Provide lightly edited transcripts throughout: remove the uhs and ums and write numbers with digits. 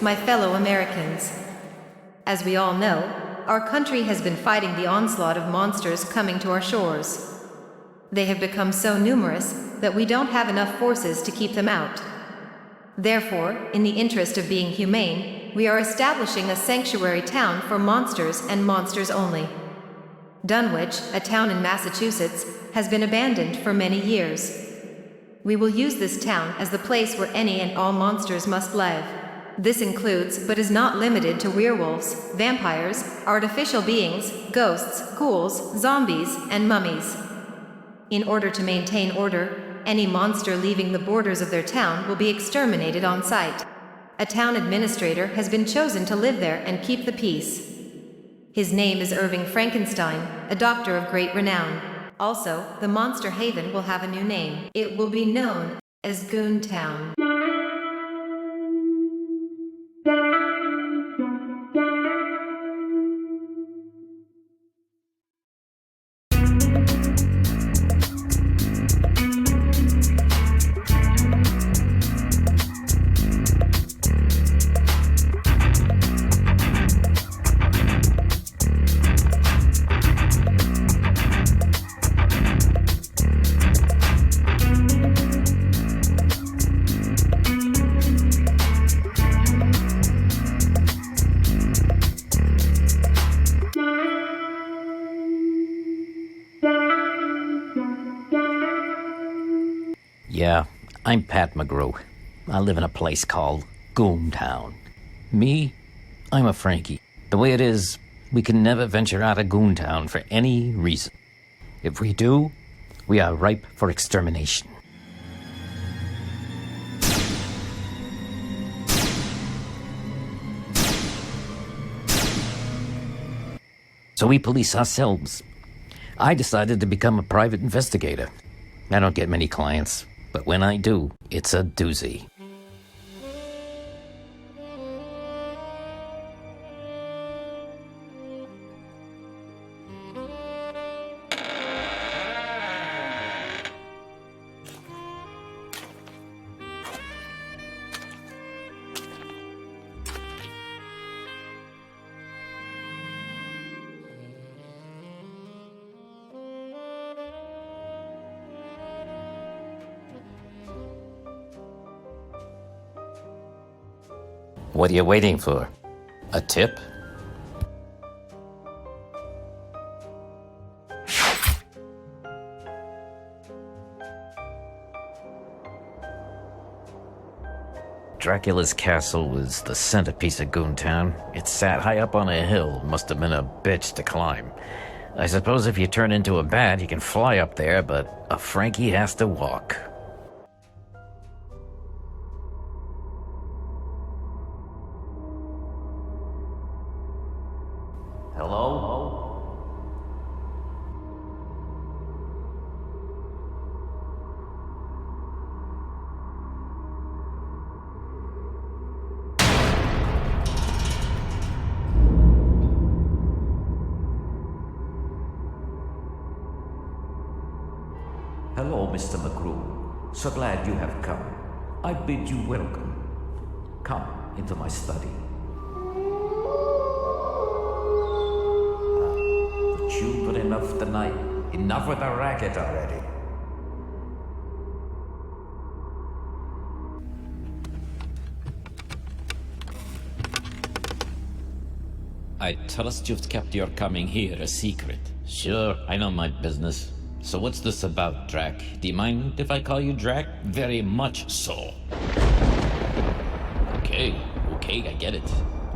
my fellow Americans. As we all know, our country has been fighting the onslaught of monsters coming to our shores. They have become so numerous that we don't have enough forces to keep them out. Therefore, in the interest of being humane, we are establishing a sanctuary town for monsters and monsters only. Dunwich, a town in Massachusetts, has been abandoned for many years. We will use this town as the place where any and all monsters must live. This includes, but is not limited to, werewolves, vampires, artificial beings, ghosts, ghouls, zombies, and mummies. In order to maintain order, any monster leaving the borders of their town will be exterminated on sight. A town administrator has been chosen to live there and keep the peace. His name is Irving Frankenstein, a doctor of great renown. Also, the Monster Haven will have a new name. It will be known as Goontown. Yeah, I'm Pat McGrew. I live in a place called Goontown. Me, I'm a Frankie. The way it is, we can never venture out of Goontown for any reason. If we do, we are ripe for extermination. So we police ourselves. I decided to become a private investigator. I don't get many clients, but when I do, it's a doozy. What are you waiting for? A tip? Dracula's castle was the centerpiece of Goontown. It sat high up on a hill, must have been a bitch to climb. I suppose if you turn into a bat, you can fly up there, but a Frankie has to walk. Hello? Hello, Mr. McGrew. So glad you have come. I bid you welcome. Come into my study. Children enough tonight. Enough with the racket already. I trust you've kept your coming here a secret. Sure, I know my business. So what's this about, Drac? Do you mind if I call you Drac? Very much so. Okay, I get it.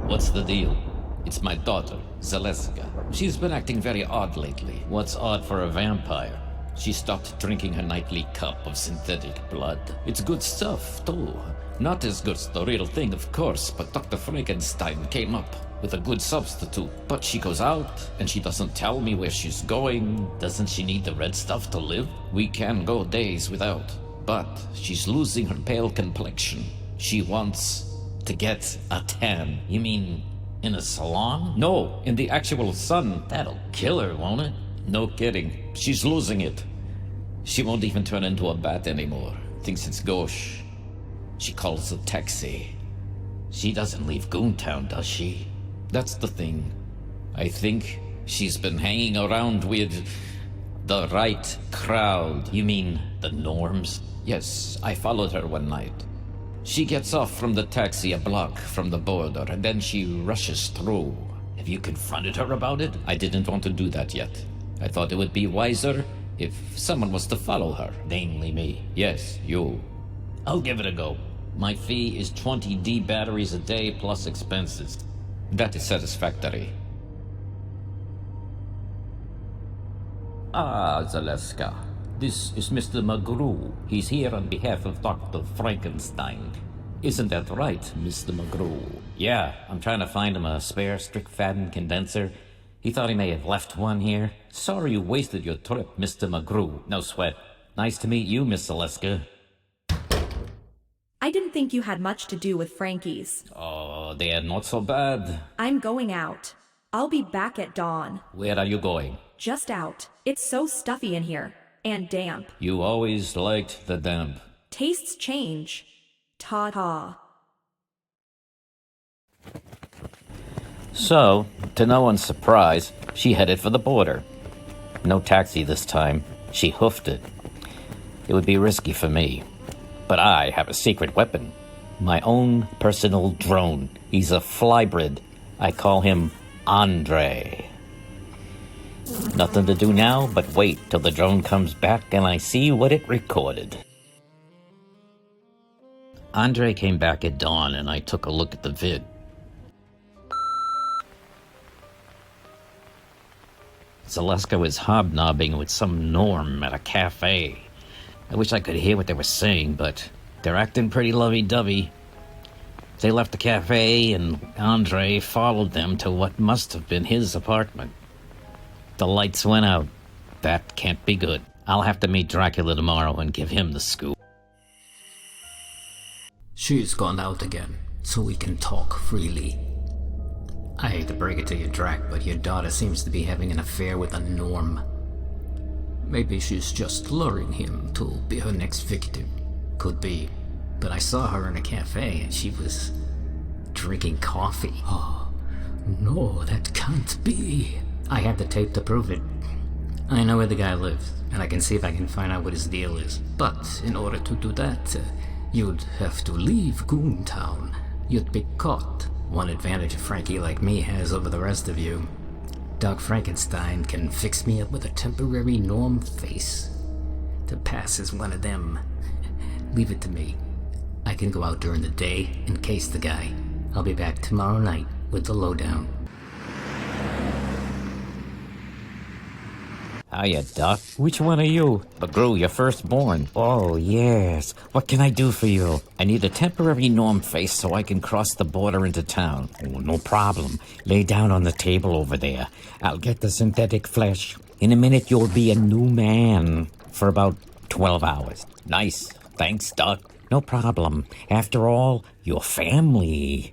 What's the deal? It's my daughter, Zaleska. She's been acting very odd lately. What's odd for a vampire? She stopped drinking her nightly cup of synthetic blood. It's good stuff, too. Not as good as the real thing, of course, but Dr. Frankenstein came up with a good substitute. But she goes out, and she doesn't tell me where she's going. Doesn't she need the red stuff to live? We can go days without, but she's losing her pale complexion. She wants to get a tan. You mean in a salon? No, in the actual sun. That'll kill her, won't it? No kidding. She's losing it. She won't even turn into a bat anymore. Thinks it's gauche. She calls a taxi. She doesn't leave Goontown, does she? That's the thing. I think she's been hanging around with the right crowd. You mean the norms? Yes, I followed her one night. She gets off from the taxi a block from the border, and then she rushes through. Have you confronted her about it? I didn't want to do that yet. I thought it would be wiser if someone was to follow her. Namely me. Yes, you. I'll give it a go. My fee is 20 D batteries a day plus expenses. That is satisfactory. Ah, Zaleska. This is Mr. McGrew. He's here on behalf of Dr. Frankenstein. Isn't that right, Mr. McGrew? Yeah, I'm trying to find him a spare Strickfaden condenser. He thought he may have left one here. Sorry you wasted your trip, Mr. McGrew. No sweat. Nice to meet you, Miss Zaleska. I didn't think you had much to do with Frankie's. Oh, they are not so bad. I'm going out. I'll be back at dawn. Where are you going? Just out. It's so stuffy in here. And damp. You always liked the damp. Tastes change. Ta-ta. So, to no one's surprise, she headed for the border. No taxi this time. She hoofed it. It would be risky for me. But I have a secret weapon. My own personal drone. He's a flybrid. I call him Andre. Nothing to do now but wait till the drone comes back and I see what it recorded. Andre came back at dawn and I took a look at the vid. Zaleska was hobnobbing with some norm at a cafe. I wish I could hear what they were saying, but they're acting pretty lovey-dovey. They left the cafe and Andre followed them to what must have been his apartment. The lights went out. That can't be good. I'll have to meet Dracula tomorrow and give him the scoop. She's gone out again, so we can talk freely. I hate to break it to you, Drac, but your daughter seems to be having an affair with a Norm. Maybe she's just luring him to be her next victim. Could be. But I saw her in a cafe and she was drinking coffee. Oh, no, that can't be. I have the tape to prove it. I know where the guy lives, and I can see if I can find out what his deal is. But in order to do that, you'd have to leave Goontown. You'd be caught. One advantage a Frankie like me has over the rest of you. Doc Frankenstein can fix me up with a temporary Norm face to pass as one of them. Leave it to me. I can go out during the day and case the guy. I'll be back tomorrow night with the lowdown. Hiya, Doc. Which one are you? McGrew, your firstborn. Oh, yes. What can I do for you? I need a temporary Norm face so I can cross the border into town. Oh, no problem. Lay down on the table over there. I'll get the synthetic flesh. In a minute, you'll be a new man. For about 12 hours. Nice. Thanks, Doc. No problem. After all, your family.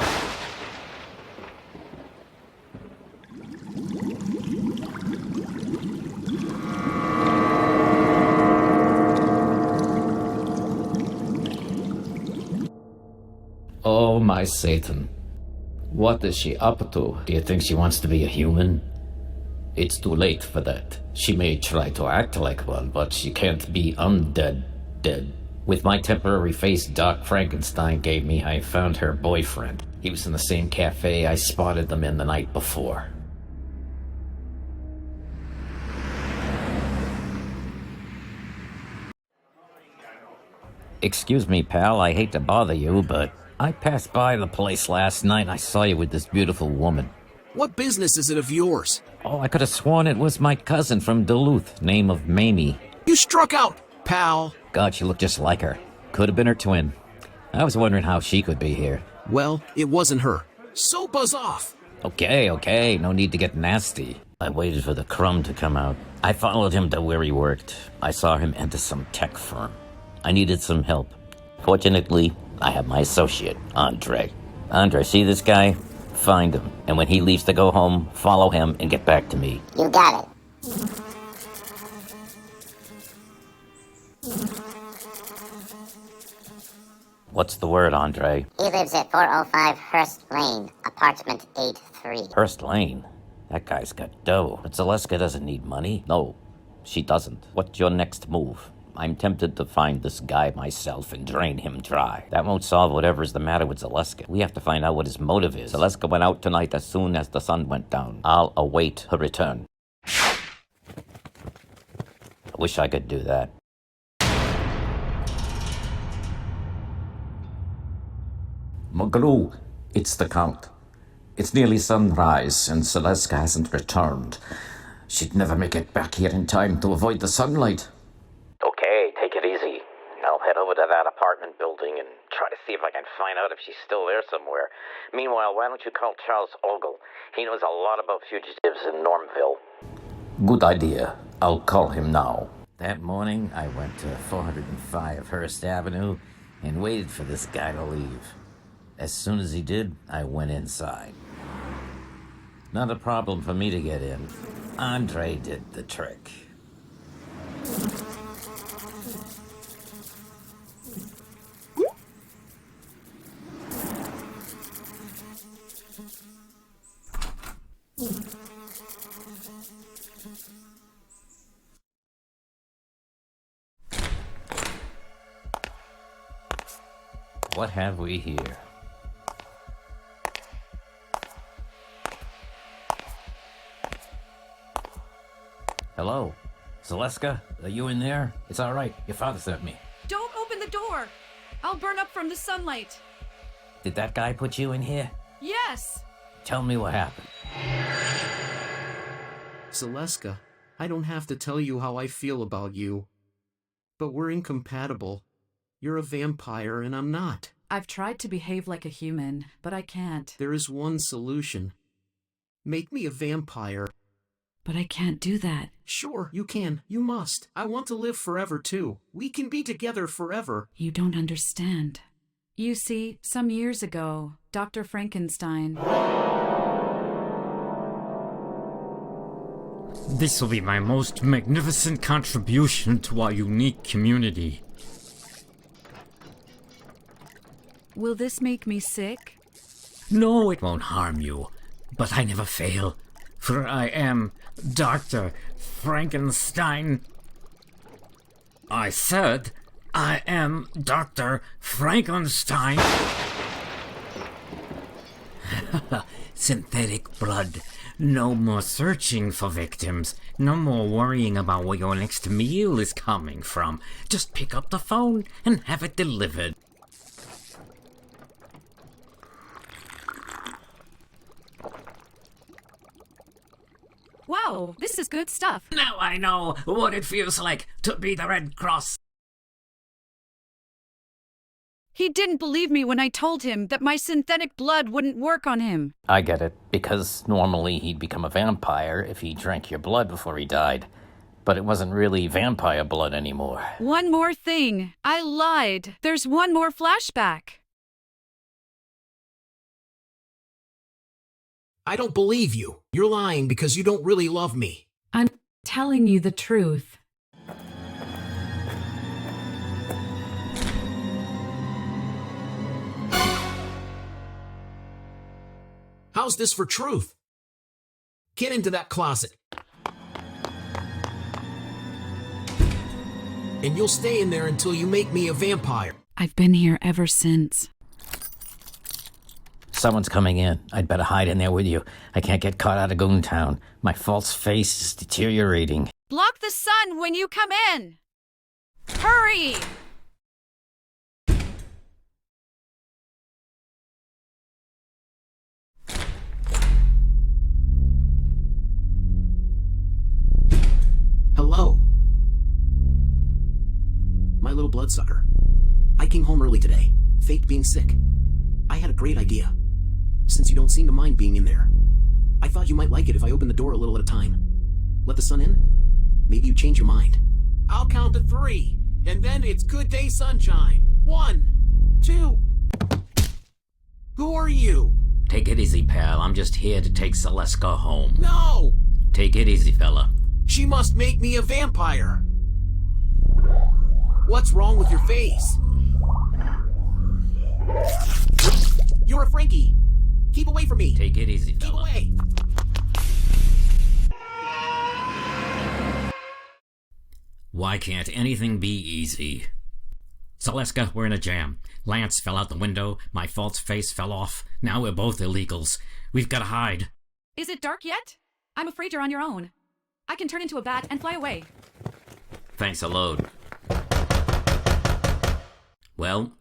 Oh, my Satan. What is she up to? Do you think she wants to be a human? It's too late for that. She may try to act like one, but she can't be undead dead. With my temporary face Doc Frankenstein gave me, I found her boyfriend. He was in the same cafe I spotted them in the night before. Excuse me, pal, I hate to bother you, but I passed by the place last night and I saw you with this beautiful woman. What business is it of yours? Oh, I could have sworn it was my cousin from Duluth, name of Mamie. You struck out, pal. God, she looked just like her. Could have been her twin. I was wondering how she could be here. Well, it wasn't her. So buzz off. Okay, no need to get nasty. I waited for the crumb to come out. I followed him to where he worked. I saw him enter some tech firm. I needed some help. Fortunately, I have my associate, Andre. Andre, see this guy? Find him. And when he leaves to go home, follow him and get back to me. You got it. What's the word, Andre? He lives at 405 Hurst Lane, apartment 83. Hurst Lane? That guy's got dough. But Zaleska doesn't need money. No, she doesn't. What's your next move? I'm tempted to find this guy myself and drain him dry. That won't solve whatever's the matter with Zaleska. We have to find out what his motive is. Zaleska went out tonight as soon as the sun went down. I'll await her return. I wish I could do that. McGrew, it's the Count. It's nearly sunrise, and Celestka hasn't returned. She'd never make it back here in time to avoid the sunlight. Okay, take it easy. I'll head over to that apartment building and try to see if I can find out if she's still there somewhere. Meanwhile, why don't you call Charles Ogle? He knows a lot about fugitives in Normville. Good idea. I'll call him now. That morning, I went to 405 Hearst Avenue and waited for this guy to leave. As soon as he did, I went inside. Not a problem for me to get in. Andre did the trick. What have we here? Hello? Zaleska? Are you in there? It's all right. Your father sent me. Don't open the door! I'll burn up from the sunlight. Did that guy put you in here? Yes! Tell me what happened. Celestka, I don't have to tell you how I feel about you. But we're incompatible. You're a vampire and I'm not. I've tried to behave like a human, but I can't. There is one solution. Make me a vampire. But I can't do that. Sure, you can. You must. I want to live forever, too. We can be together forever. You don't understand. You see, some years ago, Dr. Frankenstein... This will be my most magnificent contribution to our unique community. Will this make me sick? No, it won't harm you. But I never fail. For I am Dr. Frankenstein. I said, I am Dr. Frankenstein. Synthetic blood. No more searching for victims. No more worrying about where your next meal is coming from. Just pick up the phone and have it delivered. Wow, this is good stuff. Now I know what it feels like to be the Red Cross. He didn't believe me when I told him that my synthetic blood wouldn't work on him. I get it, because normally he'd become a vampire if he drank your blood before he died. But it wasn't really vampire blood anymore. One more thing. I lied. There's one more flashback. I don't believe you. You're lying because you don't really love me. I'm telling you the truth. How's this for truth? Get into that closet. And you'll stay in there until you make me a vampire. I've been here ever since. Someone's coming in. I'd better hide in there with you. I can't get caught out of Goontown. My false face is deteriorating. Block the sun when you come in. Hurry! Hello. My little bloodsucker. I came home early today, faked being sick. I had a great idea. Since you don't seem to mind being in there, I thought you might like it if I opened the door a little at a time. Let the sun in? Maybe you change your mind. I'll count to 3, and then it's good day sunshine. 1, 2. Who are you? Take it easy, pal. I'm just here to take Celestka home. No! Take it easy, fella. She must make me a vampire. What's wrong with your face? Frankie! Keep away from me! Take it easy, Keep fella. away! Why can't anything be easy? Zaleska, we're in a jam. Lance fell out the window, my false face fell off. Now we're both illegals. We've gotta hide. Is it dark yet? I'm afraid you're on your own. I can turn into a bat and fly away. Thanks a load. Well,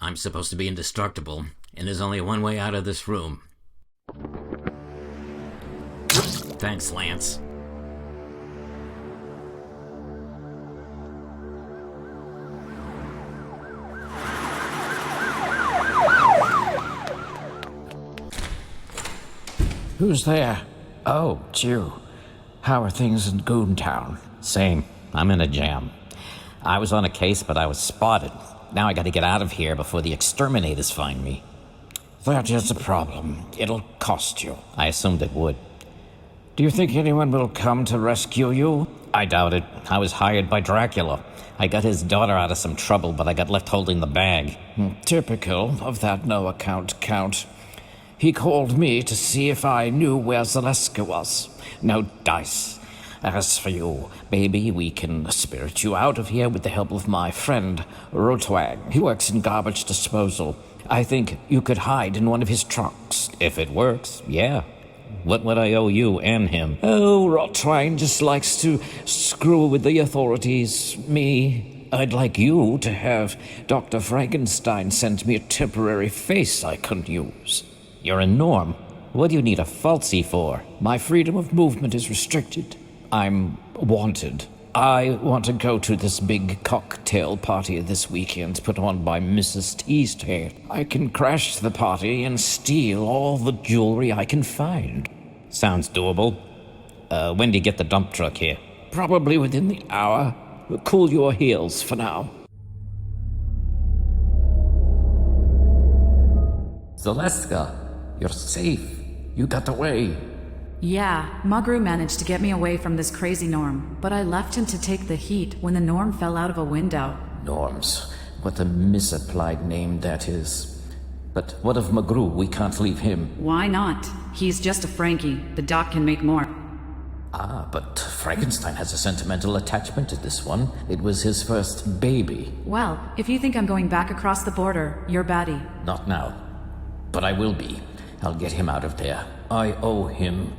I'm supposed to be indestructible, and there's only one way out of this room. Thanks, Lance. Who's there? Oh, it's you. How are things in Goontown? Same. I'm in a jam. I was on a case, but I was spotted. Now I gotta get out of here before the exterminators find me. That is a problem. It'll cost you. I assumed it would. Do you think anyone will come to rescue you? I doubt it. I was hired by Dracula. I got his daughter out of some trouble, but I got left holding the bag. Typical of that no-account Count. He called me to see if I knew where Zaleska was. No dice. As for you, maybe we can spirit you out of here with the help of my friend, Rotwang. He works in garbage disposal. I think you could hide in one of his trucks. If it works, yeah. What would I owe you and him? Oh, Rotwang just likes to screw with the authorities. Me, I'd like you to have Dr. Frankenstein send me a temporary face I can use. You're a norm. What do you need a falsie for? My freedom of movement is restricted. I'm wanted. I want to go to this big cocktail party this weekend put on by Mrs. Teasdale. I can crash the party and steal all the jewelry I can find. Sounds doable. When do you get the dump truck here? Probably within the hour. Cool your heels for now. Zaleska, you're safe. You got away. Yeah, Mugru managed to get me away from this crazy Norm, but I left him to take the heat when the Norm fell out of a window. Norms. What a misapplied name that is. But what of Mugru? We can't leave him. Why not? He's just a Frankie. The doc can make more. Ah, but Frankenstein has a sentimental attachment to this one. It was his first baby. Well, if you think I'm going back across the border, you're Batty. Not now. But I will be. I'll get him out of there. I owe him.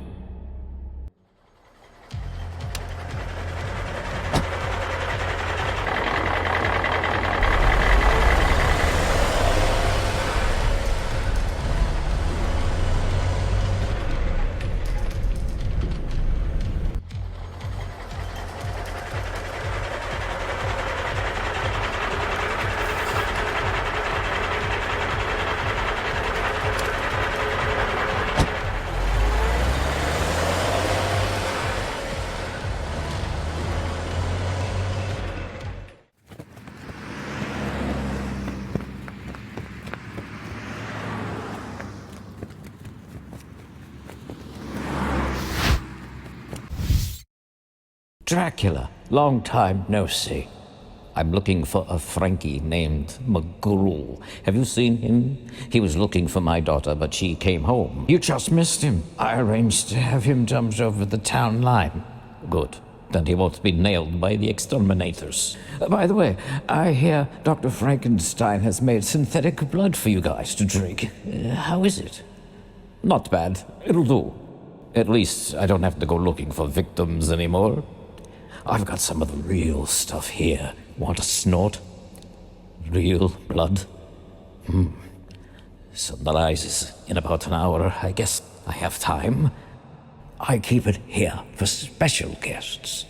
Dracula, long time no see. I'm looking for a Frankie named McGrew. Have you seen him? He was looking for my daughter, but she came home. You just missed him. I arranged to have him dumped over the town line. Good. Then he won't be nailed by the exterminators. By the way, I hear Dr. Frankenstein has made synthetic blood for you guys to drink. How is it? Not bad. It'll do. At least I don't have to go looking for victims anymore. I've got some of the real stuff here. Want a snort? Real blood? Sunrise is in about an hour. I guess I have time. I keep it here for special guests.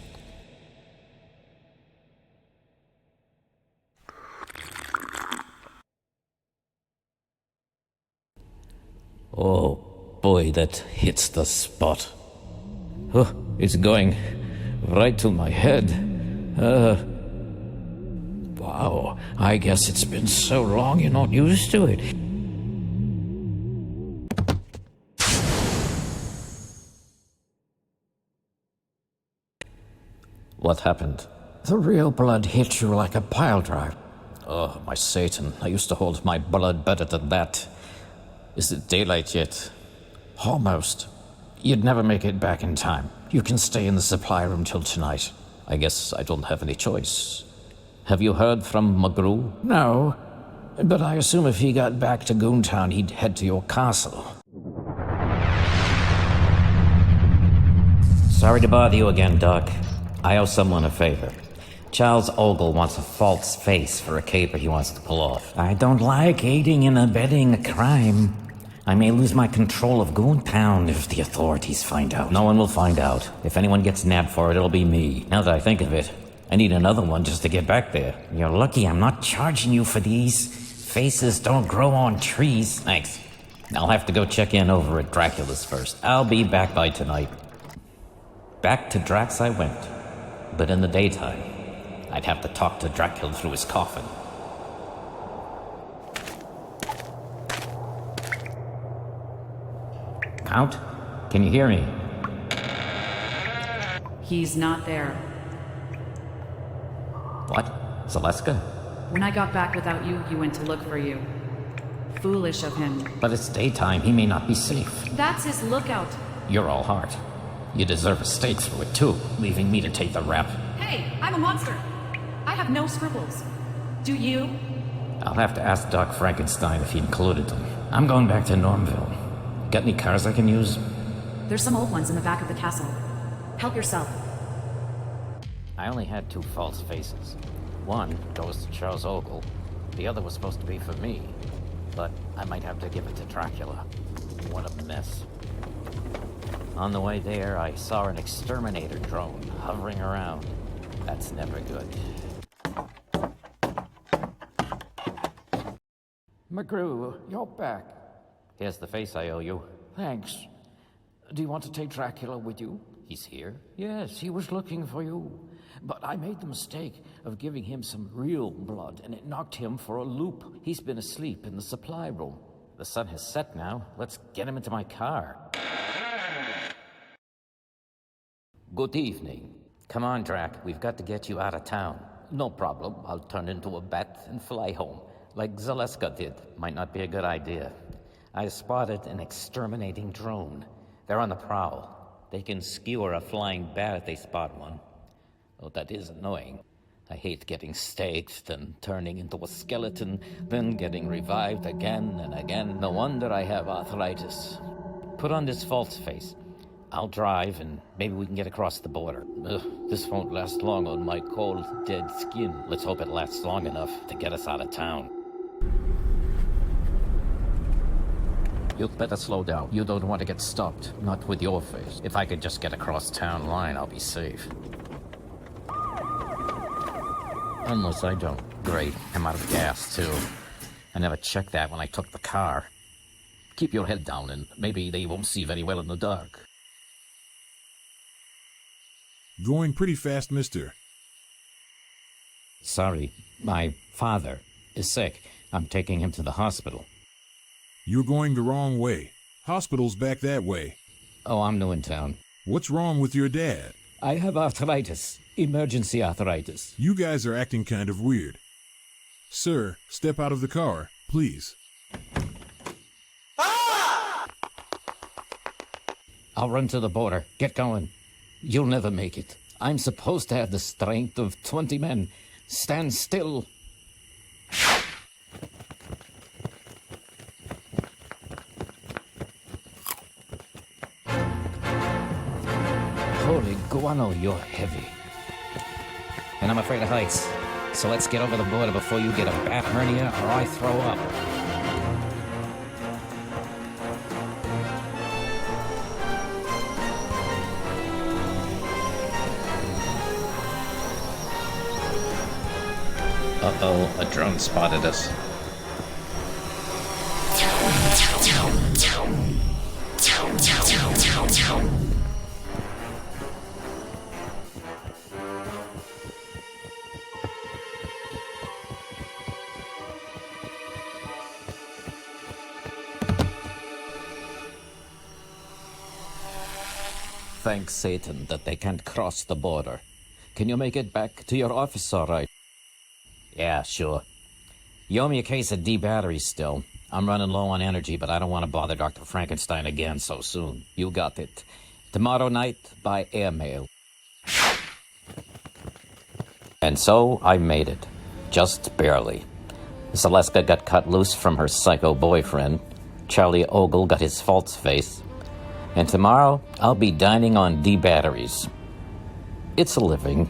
Oh boy, that hits the spot. Oh, it's going right to my head. Wow, I guess it's been so long you're not used to it. What happened? The real blood hit you like a pile drive. Oh, my Satan, I used to hold my blood better than that. Is it daylight yet? Almost. You'd never make it back in time. You can stay in the supply room till tonight. I guess I don't have any choice. Have you heard from McGrew? No, but I assume if he got back to Goontown, he'd head to your castle. Sorry to bother you again, Doc. I owe someone a favor. Charles Ogle wants a false face for a caper he wants to pull off. I don't like aiding and abetting a crime. I may lose my control of Goontown if the authorities find out. No one will find out. If anyone gets nabbed for it, it'll be me. Now that I think of it, I need another one just to get back there. You're lucky I'm not charging you for these. Faces don't grow on trees. Thanks. I'll have to go check in over at Dracula's first. I'll be back by tonight. Back to Drax I went, but in the daytime, I'd have to talk to Dracula through his coffin. Count? Can you hear me? He's not there. What? Zaleska? When I got back without you, he went to look for you. Foolish of him. But it's daytime, he may not be safe. That's his lookout. You're all heart. You deserve a stake through it too, leaving me to take the rap. Hey, I'm a monster. I have no scruples. Do you? I'll have to ask Doc Frankenstein if he included them. I'm going back to Normville. Got any cars I can use? There's some old ones in the back of the castle. Help yourself. I only had 2 false faces. One goes to Charles Ogle. The other was supposed to be for me. But I might have to give it to Dracula. What a mess. On the way there, I saw an exterminator drone hovering around. That's never good. McGrew, you're back. Here's the face I owe you. Thanks. Do you want to take Dracula with you? He's here? Yes, he was looking for you. But I made the mistake of giving him some real blood, and it knocked him for a loop. He's been asleep in the supply room. The sun has set now. Let's get him into my car. Good evening. Come on, Drac. We've got to get you out of town. No problem. I'll turn into a bat and fly home, like Zaleska did. Might not be a good idea. I spotted an exterminating drone. They're on the prowl. They can skewer a flying bat if they spot one. Oh, that is annoying. I hate getting staked, then turning into a skeleton, then getting revived again and again. No wonder I have arthritis. Put on this false face. I'll drive, and maybe we can get across the border. Ugh, this won't last long on my cold, dead skin. Let's hope it lasts long enough to get us out of town. You'd better slow down. You don't want to get stopped. Not with your face. If I could just get across town line, I'll be safe. Unless I don't. Great, I'm out of gas, too. I never checked that when I took the car. Keep your head down, and maybe they won't see very well in the dark. Going pretty fast, mister. Sorry, my father is sick. I'm taking him to the hospital. You're going the wrong way. Hospital's back that way. Oh, I'm new in town. What's wrong with your dad? I have arthritis. Emergency arthritis. You guys are acting kind of weird. Sir, step out of the car, please. I'll run to the border. Get going. You'll never make it. I'm supposed to have the strength of 20 men. Stand still. Holy guano, you're heavy. And I'm afraid of heights. So let's get over the border before you get a bat hernia or I throw up. Uh-oh, a drone spotted us. Thank Satan that they can't cross the border. Can you make it back to your office all right? Yeah, sure. You owe me a case of D batteries still. I'm running low on energy, but I don't want to bother Dr. Frankenstein again so soon. You got it. Tomorrow night by airmail. And so I made it. Just barely. Zaleska got cut loose from her psycho boyfriend. Charlie Ogle got his false face. And tomorrow, I'll be dining on D batteries. It's a living,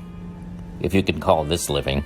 if you can call this living.